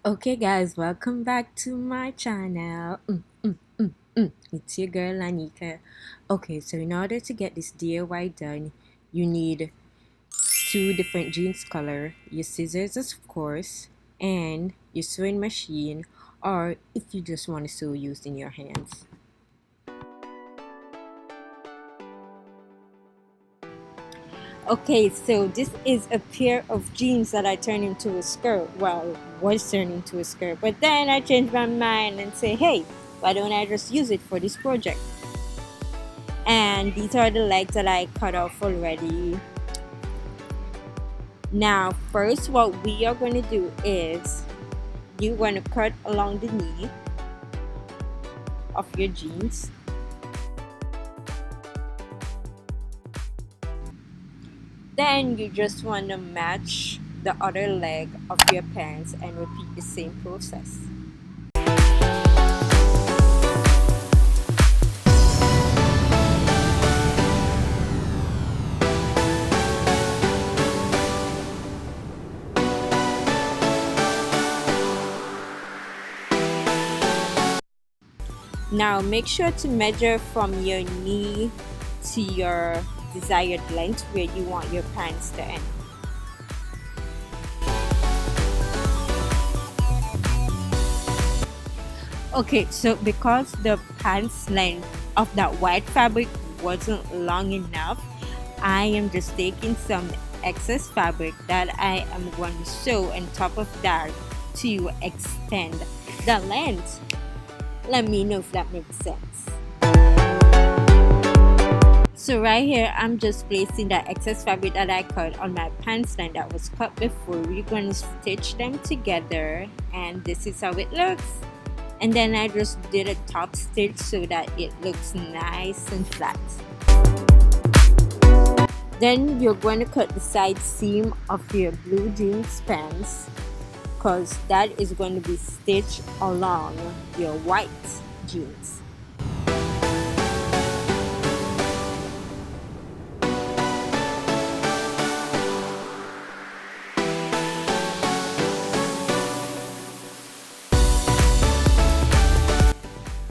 Okay, guys, welcome back to my channel. It's your girl Lanika. Okay, so in order to get this DIY done, you need two different jeans color, your scissors, of course, and your sewing machine, or if you just want to sew using your hands. Okay, so this is a pair of jeans that I turned into a skirt. Well, was turned into a skirt, but then I changed my mind and say, hey, why don't I just use it for this project? And these are the legs that I cut off already. Now, first, what we are going to do is you're going to cut along the knee of your jeans. Then you just want to match the other leg of your pants and repeat the same process. Now make sure to measure from your knee to your desired length where you want your pants to end. Okay, so because the pants length of that white fabric wasn't long enough, I am just taking some excess fabric that I am going to sew on top of that to extend the length. Let me know if that makes sense. So right here, I'm just placing that excess fabric that I cut on my pants line that was cut before. We're going to stitch them together, and this is how it looks. And then I just did a top stitch so that it looks nice and flat. Then you're going to cut the side seam of your blue jeans pants, because that is going to be stitched along your white jeans.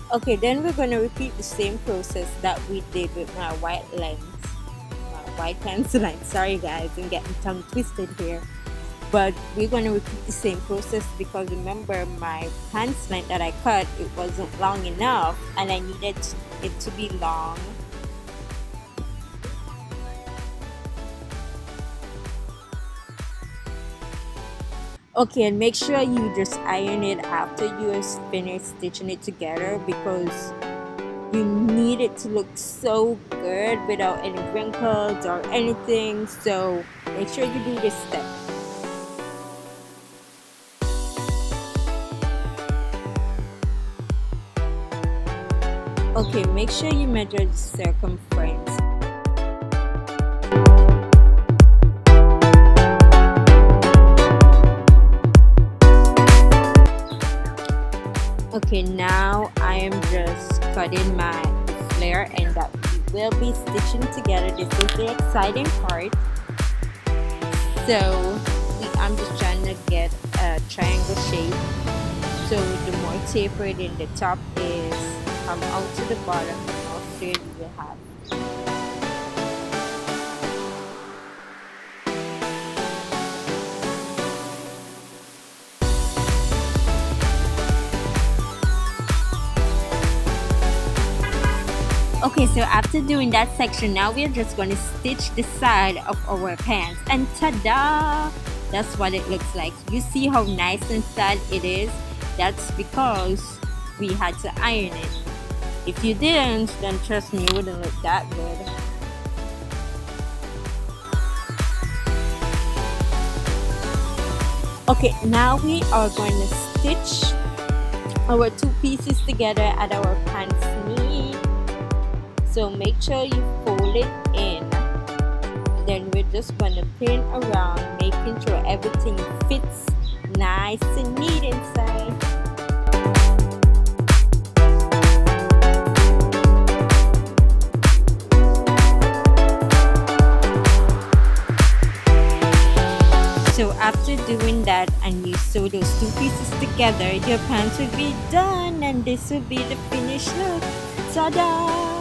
Okay, then we're going to repeat the same process that we did with my white pants length. Sorry guys, I'm getting tongue twisted here. But we're going to repeat the same process because remember, my pants length that I cut, it wasn't long enough and I needed it to be long. Okay, and make sure you just iron it after you finish stitching it together, because you need it to look so good without any wrinkles or anything. So make sure you do this step. Okay, make sure you measure the circumference. Okay, now I am just cutting my flare and that we will be stitching together. This is the exciting part. So I'm just trying to get a triangle shape. So the more tapered in the top is come out to the bottom, the more flare you will have. Okay, so after doing that section, now we're just going to stitch the side of our pants, and ta-da! That's what it looks like. You see how nice and flat it is? That's because we had to iron it. If you didn't, then trust me, it wouldn't look that good. Okay, now we are going to stitch our two pieces together at our pants knee. So make sure you fold it in. Then we're just going to pin around, making sure everything fits nice and neat inside. So after doing that and you sew those two pieces together, your pants will be done, and this will be the finished look. Ta-da!